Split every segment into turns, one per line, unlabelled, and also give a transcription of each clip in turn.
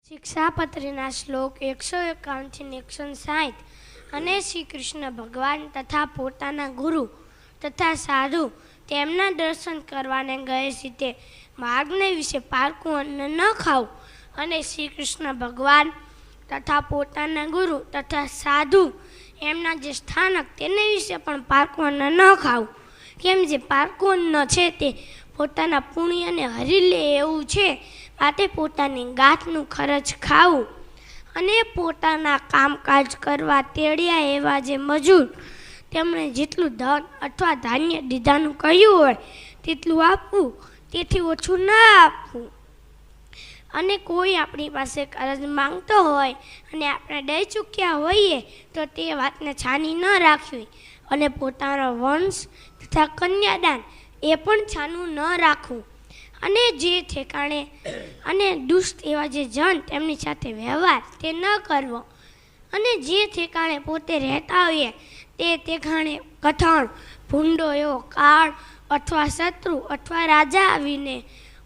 શિક્ષાપત્રીના શ્લોક 151 થી 160 અને શ્રી કૃષ્ણ ભગવાન તથા પોતાના ગુરુ તથા સાધુ તેમના દર્શન કરવાને ગયે સીતે માર્ગને વિશે પારકું અન્ન ન ખાવું અને શ્રી કૃષ્ણ ભગવાન તથા પોતાના ગુરુ તથા સાધુ એમના જે સ્થાનક તેને વિશે પણ પારકું અન્ન ન ખાવું. કેમ જે પારકું અન્ન છે તે પોતાના પુણ્યને હરી લે એવું છે, માટે પોતાની ગાંઠનું ખર્ચ ખાવું અને પોતાના કામકાજ કરવા તેડ્યા એવા જે મજૂર તેમણે જેટલું ધન અથવા ધાન્ય દીધાનું કહ્યું હોય તેટલું આપવું, તેથી ઓછું ના આપવું. અને કોઈ આપણી પાસે કરજ માંગતો હોય અને આપણે દઈ ચૂક્યા હોઈએ તો તે વાતને છાની ન રાખવી અને પોતાનો વંશ તથા કન્યાદાન એ પણ છાનું ન રાખવું. અને જે ઠેકાણે અને દુષ્ટ એવા જે જન તેમની સાથે વ્યવહાર તે ન કરવો અને જે ઠેકાણે પોતે રહેતા હોઈએ તે ઠેકાણે કથણ ભૂંડો એવો કાળ અથવા શત્રુ અથવા રાજા આવીને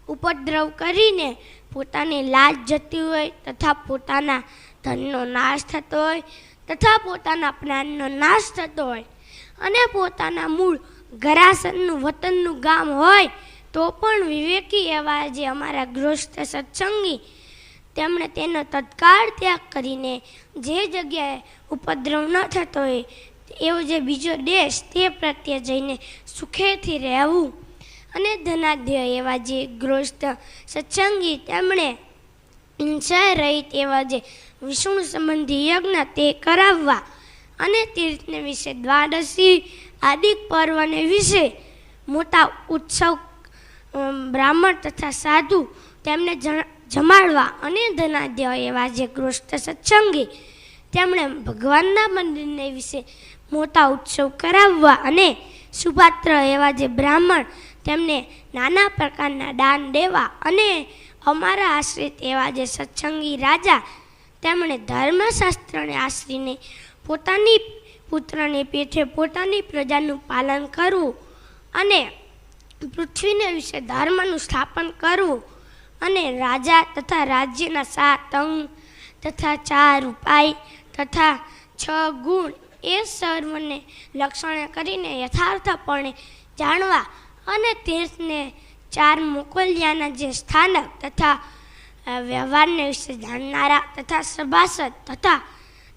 ઉપદ્રવ કરીને પોતાની લાજ જતી હોય તથા પોતાના ધનનો નાશ થતો હોય તથા પોતાના પ્રાણનો નાશ થતો હોય અને પોતાના મૂળ ઘરાસનનું વતનનું ગામ હોય તો પણ વિવેકી એવા જે અમારા ગૃહસ્થ સત્સંગી તેમણે તેનો તત્કાળ ત્યાગ કરીને જે જગ્યાએ ઉપદ્રવ ન થતો હોય એવો જે બીજો દેશ તે પ્રત્યે જઈને સુખેથી રહેવું. અને ધનાઢ્ય એવા જે ગૃહસ્થ સત્સંગી તેમણે હિંસા રહિત એવા જે વિષ્ણુ સંબંધી યજ્ઞ તે કરાવવા અને તીર્થને વિશે દ્વાદશી આદિ પર્વને વિશે મોટા ઉત્સવ બ્રાહ્મણ તથા સાધુ તેમને જમાડવા અને ધનાઢ્ય એવા જે ગૃહસ્થ સત્સંગી તેમણે ભગવાનના મંદિરને વિશે મોટા ઉત્સવ કરાવવા અને સુપાત્ર એવા જે બ્રાહ્મણ તેમને નાના પ્રકારના દાન દેવા અને અમારા આશ્રિત એવા જે સત્સંગી રાજા તેમણે ધર્મશાસ્ત્રને આશ્રીને પોતાની પુત્રની પીઠે પોતાની પ્રજાનું પાલન કરવું અને પૃથ્વીને વિશે ધર્મનું સ્થાપન કરવું અને રાજા તથા રાજ્યના 7 અંગ તથા 4 ઉપાય તથા 6 ગુણ એ સર્વને લક્ષણે કરીને યથાર્થપણે જાણવા અને તીર્થને 4 મોકલ્યાના જે સ્થાનક તથા વ્યવહારને વિશે જાણનારા તથા સભાસદ તથા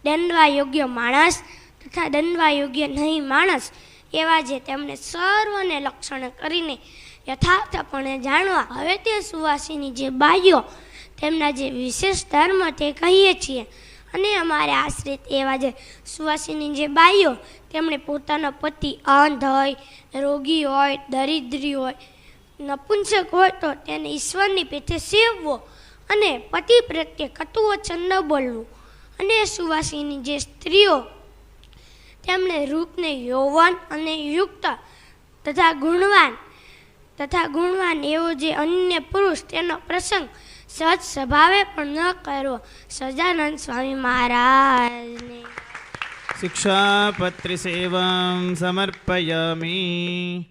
દંડવા યોગ્ય માણસ તથા દંડવા યોગ્ય નહીં માણસ એવા જે તેમણે સર્વને લક્ષણ કરીને યથાર્થપણે જાણવા. હવે તે સુવાસીની જે બાઈઓ તેમના જે વિશેષ ધર્મ તે કહીએ છીએ અને અમારે આશ્રિત એવા જે સુવાસીની જે બાઈઓ તેમણે પોતાનો પતિ અંધ હોય, રોગી હોય, દરિદ્રી હોય, નપુંસક હોય તો તેને ઈશ્વરની પેઠે સેવવો અને પતિ પ્રત્યે કટુ વચન ન બોલવું. અને સુવાસીની જે સ્ત્રીઓ તેમણે રૂપને યૌવન અને યુક્ત તથા ગુણવાન એવો જે અન્ય પુરુષ તેનો પ્રસંગ સહજ સ્વભાવે પણ ન કરવો. સજાનંદ સ્વામી મહારાજને
શિક્ષાપત્રી સેવાં સમર્પયામિ.